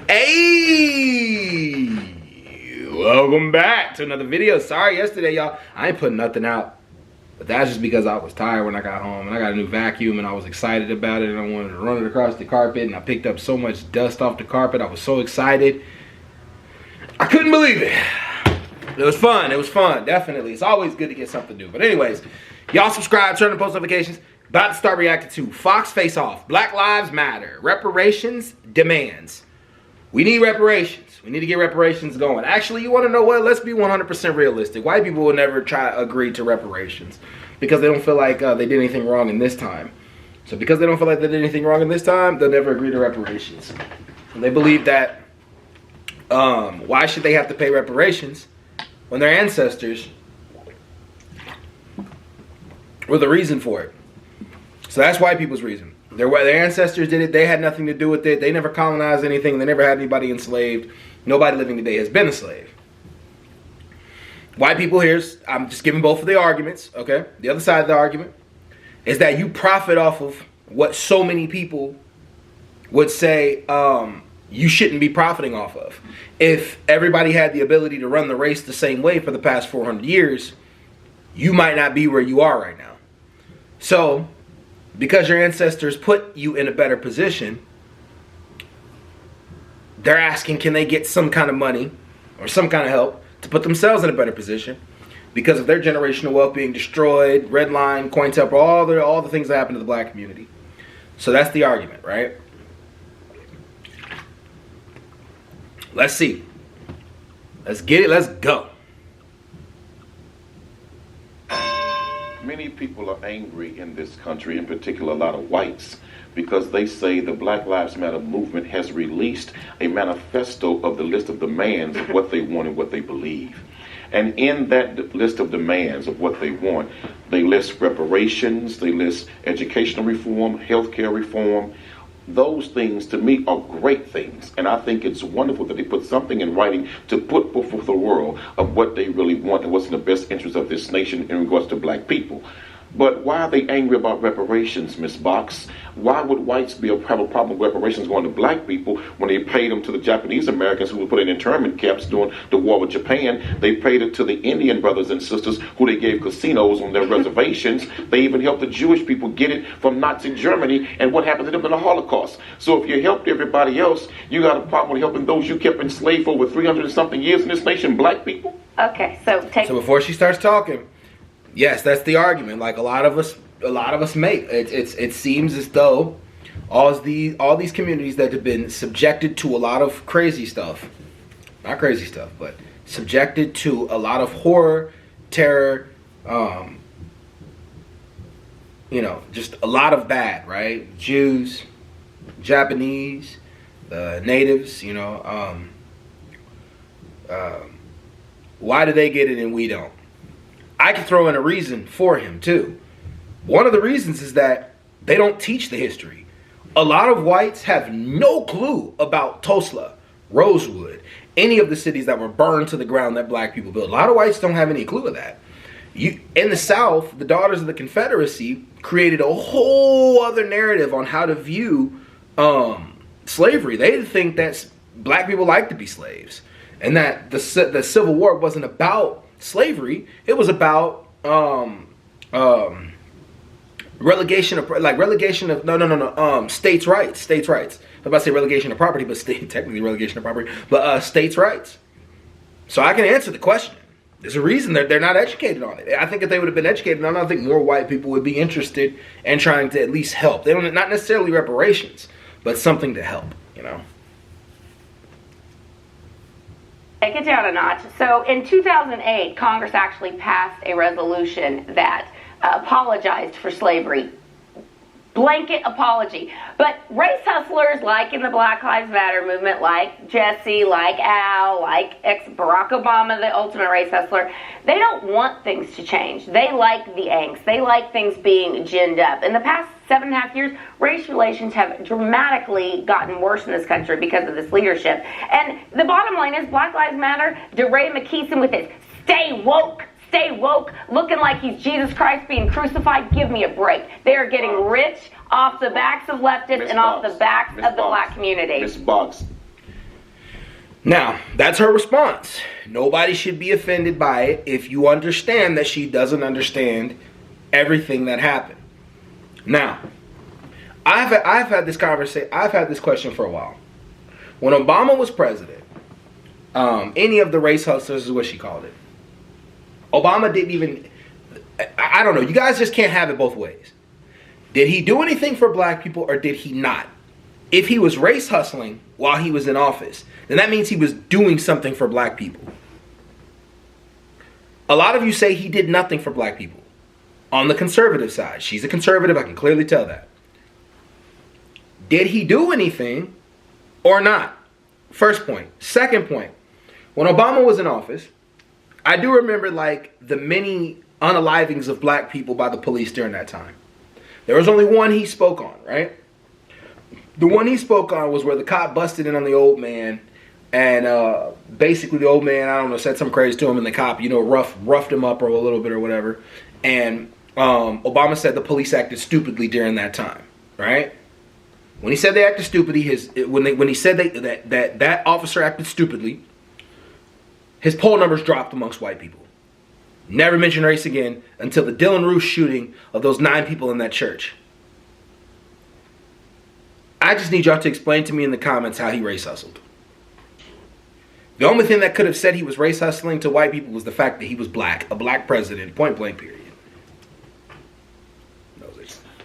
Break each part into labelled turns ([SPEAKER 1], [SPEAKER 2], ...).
[SPEAKER 1] Hey, welcome back to another video. Sorry yesterday, y'all, I ain't putting nothing out, but that's just because I was tired when I got home and I got a new vacuum and I was excited about it and I wanted to run it across the carpet and I picked up so much dust off the carpet. I was so excited, I couldn't believe it. It was fun. It was fun, definitely. It's always good to get something new. But anyways, y'all subscribe, turn on post notifications. About to start reacting to Fox Faceoff, Black Lives Matter, reparations demands. We need reparations. We need to get reparations going. Actually, you want to know what? Let's be 100% realistic. White people will never try to agree to reparations because they don't feel like they did anything wrong in this time. So because they don't feel like they did anything wrong in this time, they'll never agree to reparations. And they believe that why should they have to pay reparations when their ancestors were the reason for it? So that's white people's reason. Their ancestors did it. They had nothing to do with it. They never colonized anything. They never had anybody enslaved. Nobody living today has been a slave. White people here, I'm just giving both of the arguments, okay? The other side of the argument is that you profit off of what so many people would say you shouldn't be profiting off of. If everybody had the ability to run the race the same way for the past 400 years, you might not be where you are right now. So, because your ancestors put you in a better position, they're asking, can they get some kind of money or some kind of help to put themselves in a better position because of their generational wealth being destroyed, redline, CoinTelpro, all the things that happen to the black community. So that's the argument, right? Let's see. Let's get it. Let's go.
[SPEAKER 2] Many people are angry in this country, in particular a lot of whites, because they say the Black Lives Matter movement has released a manifesto of the list of demands of what they want and what they believe. And in that list of demands of what they want, they list reparations, they list educational reform, healthcare reform. Those things, to me, are great things. And I think it's wonderful that they put something in writing to put before the world of what they really want and what's in the best interest of this nation in regards to black people. But why are they angry about reparations, Ms. Box? Why would whites have a problem with reparations going to black people when they paid them to the Japanese Americans who were put in internment camps during the war with Japan? They paid it to the Indian brothers and sisters who they gave casinos on their reservations. They even helped the Jewish people get it from Nazi Germany and what happened to them in the Holocaust. So if you helped everybody else, you got a problem with helping those you kept enslaved for over 300 and something years in this nation, black people?
[SPEAKER 3] Okay, so
[SPEAKER 1] before she starts talking, yes, that's the argument. Like a lot of us make. It seems as though all these communities that have been subjected to a lot of crazy stuff, not crazy stuff, but subjected to a lot of horror, terror, just a lot of bad, right? Jews, Japanese, the natives, why do they get it and we don't? I could throw in a reason for him too. One of the reasons is that they don't teach the history. A lot of whites have no clue about Tulsa, Rosewood, any of the cities that were burned to the ground that black people built. A lot of whites don't have any clue of that. In the South, the Daughters of the Confederacy created a whole other narrative on how to view slavery. They think that black people like to be slaves and that the Civil War wasn't about slavery. It was about relegation of states' rights. I was about to say relegation of property, but technically relegation of property, but states' rights. So I can answer the question. There's a reason they're not educated on it. I think if they would have been educated on it, I think more white people would be interested in trying to at least help. They don't, not necessarily reparations, but something to help,
[SPEAKER 3] Take it down a notch. So in 2008, Congress actually passed a resolution that apologized for slavery. Blanket apology. But race hustlers like in the Black Lives Matter movement, like Jesse, like Al, like ex-Barack Obama, the ultimate race hustler, they don't want things to change. They like the angst. They like things being ginned up. In the past 7.5 years, race relations have dramatically gotten worse in this country because of this leadership. And the bottom line is Black Lives Matter, DeRay McKeeson with his stay woke stay woke, looking like he's Jesus Christ being crucified. Give me a break. They are getting rich off the backs of leftists and off the backs of the black community.
[SPEAKER 2] Ms. Boggs,
[SPEAKER 1] Now, that's her response. Nobody should be offended by it if you understand that she doesn't understand everything that happened. Now, I've had this conversation. I've had this question for a while. When Obama was president, any of the race hustlers is what she called it. Obama didn't even. I don't know. You guys just can't have it both ways. Did he do anything for black people or did he not? If he was race hustling while he was in office, then that means he was doing something for black people. A lot of you say he did nothing for black people. On the conservative side, she's a conservative, I can clearly tell that. Did he do anything or not? First point. Second point, when Obama was in office, I do remember like the many unalivings of black people by the police during that time. There was only one he spoke on, right? The one he spoke on was where the cop busted in on the old man, and basically the old man, I don't know, said something crazy to him, and the cop, roughed him up or a little bit or whatever. And Obama said the police acted stupidly during that time, right? When he said they acted stupidly, when he said that officer acted stupidly, his poll numbers dropped amongst white people. Never mentioned race again until the Dylan Roof shooting of those 9 people in that church. I just need y'all to explain to me in the comments how he race hustled. The only thing that could have said he was race hustling to white people was the fact that he was black, a black president, point blank period.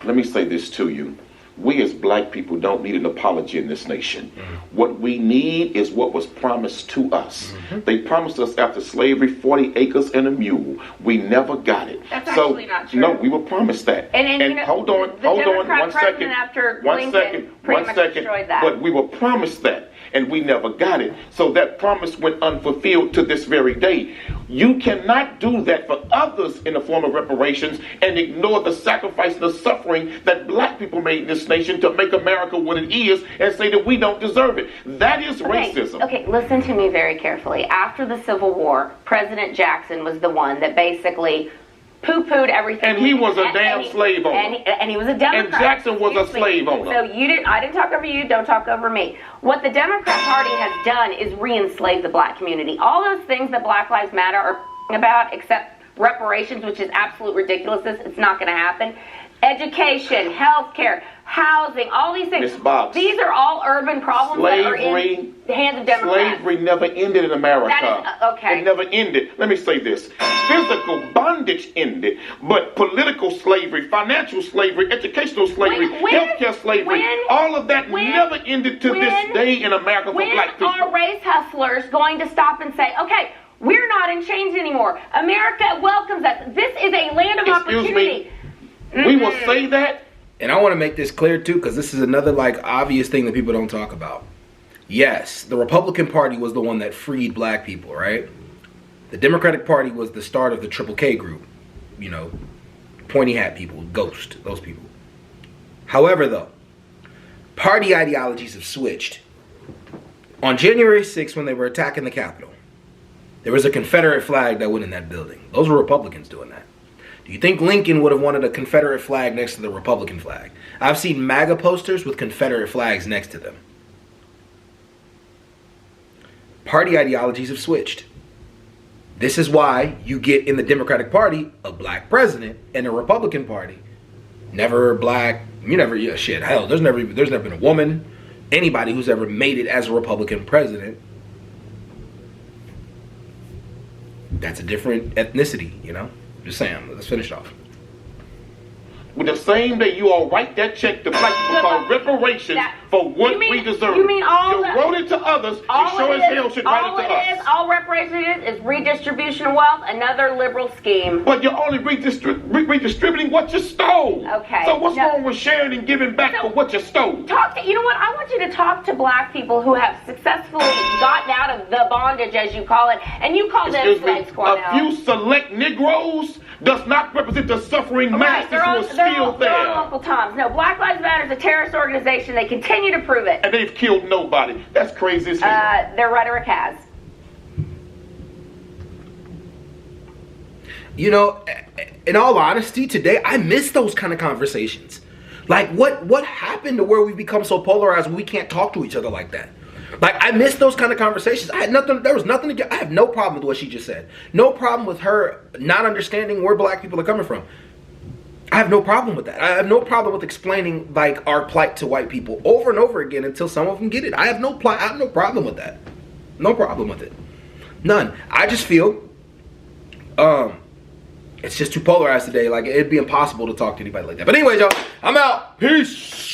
[SPEAKER 2] Let me say this to you. We as black people don't need an apology in this nation. Mm-hmm. What we need is what was promised to us. Mm-hmm. They promised us after slavery 40 acres and a mule. We never got it.
[SPEAKER 3] That's actually not true.
[SPEAKER 2] No, we were promised that.
[SPEAKER 3] And
[SPEAKER 2] hold on, one second. But we were promised that, and we never got it. So that promise went unfulfilled to this very day. You cannot do that for others in the form of reparations and ignore the sacrifice and the suffering that black people made in this nation to make America what it is and say that we don't deserve it. That is racism.
[SPEAKER 3] Okay, listen to me very carefully. After the Civil War, President Jackson was the one that basically poo-pooed everything.
[SPEAKER 2] And he was a damn slave owner.
[SPEAKER 3] And he was a Democrat.
[SPEAKER 2] And Jackson was a slave owner.
[SPEAKER 3] So I didn't talk over you, don't talk over me. What the Democrat Party has done is re-enslave the black community. All those things that Black Lives Matter are about, except reparations, which is absolute ridiculousness, it's not going to happen. Education, healthcare, housing, all these things. These are all urban problems that are in the hands of Democrats.
[SPEAKER 2] Slavery never ended in America.
[SPEAKER 3] That is, okay.
[SPEAKER 2] It never ended. Let me say this. Physical bondage ended, but political slavery, financial slavery, educational slavery, healthcare slavery, all of that never ended to this day in America for black people.
[SPEAKER 3] When are race hustlers going to stop and say, okay, we're not in chains anymore. America welcomes us. This is a land of opportunity.
[SPEAKER 2] We will say that.
[SPEAKER 1] And I want to make this clear too, because this is another obvious thing that people don't talk about. Yes, the Republican Party was the one that freed black people, right? The Democratic Party was the start of the Triple K group. Pointy hat people, Ghost, those people. However, though, party ideologies have switched. On January 6th, when they were attacking the Capitol, there was a Confederate flag that went in that building. Those were Republicans doing that. Do you think Lincoln would have wanted a Confederate flag next to the Republican flag? I've seen MAGA posters with Confederate flags next to them. Party ideologies have switched. This is why you get in the Democratic Party a black president and a Republican Party. Never black, hell, there's never been a woman, anybody who's ever made it as a Republican president. That's a different ethnicity, Just saying, let's finish off.
[SPEAKER 2] With the same day you all write that check to black people called reparations for what we deserve.
[SPEAKER 3] You mean
[SPEAKER 2] you wrote it to others, you sure as hell should write it to us.
[SPEAKER 3] All reparations is redistribution of wealth, another liberal scheme.
[SPEAKER 2] But you're only redistributing what you stole.
[SPEAKER 3] Okay.
[SPEAKER 2] So what's wrong with sharing and giving back for what you stole?
[SPEAKER 3] You know what? I want you to talk to black people who have successfully gotten out of the bondage, as you call it, and you call them slaves, Cornell.
[SPEAKER 2] A few select Negroes does not represent the suffering masses who are still there.
[SPEAKER 3] They're on Uncle Tom's. No, Black Lives Matter is a terrorist organization. They continue to prove it.
[SPEAKER 2] And they've killed nobody. That's crazy as hell.
[SPEAKER 3] Their rhetoric has.
[SPEAKER 1] In all honesty, today, I miss those kind of conversations. What happened to where we've become so polarized we can't talk to each other like that? Like, I missed those kind of conversations. I had nothing, there was nothing to get, I have no problem with what she just said. No problem with her not understanding where black people are coming from. I have no problem with that. I have no problem with explaining, like, our plight to white people over and over again until some of them get it. I have no problem with that. No problem with it. None. I just feel, it's just too polarized today. Like, it'd be impossible to talk to anybody like that. But anyways, y'all, I'm out. Peace.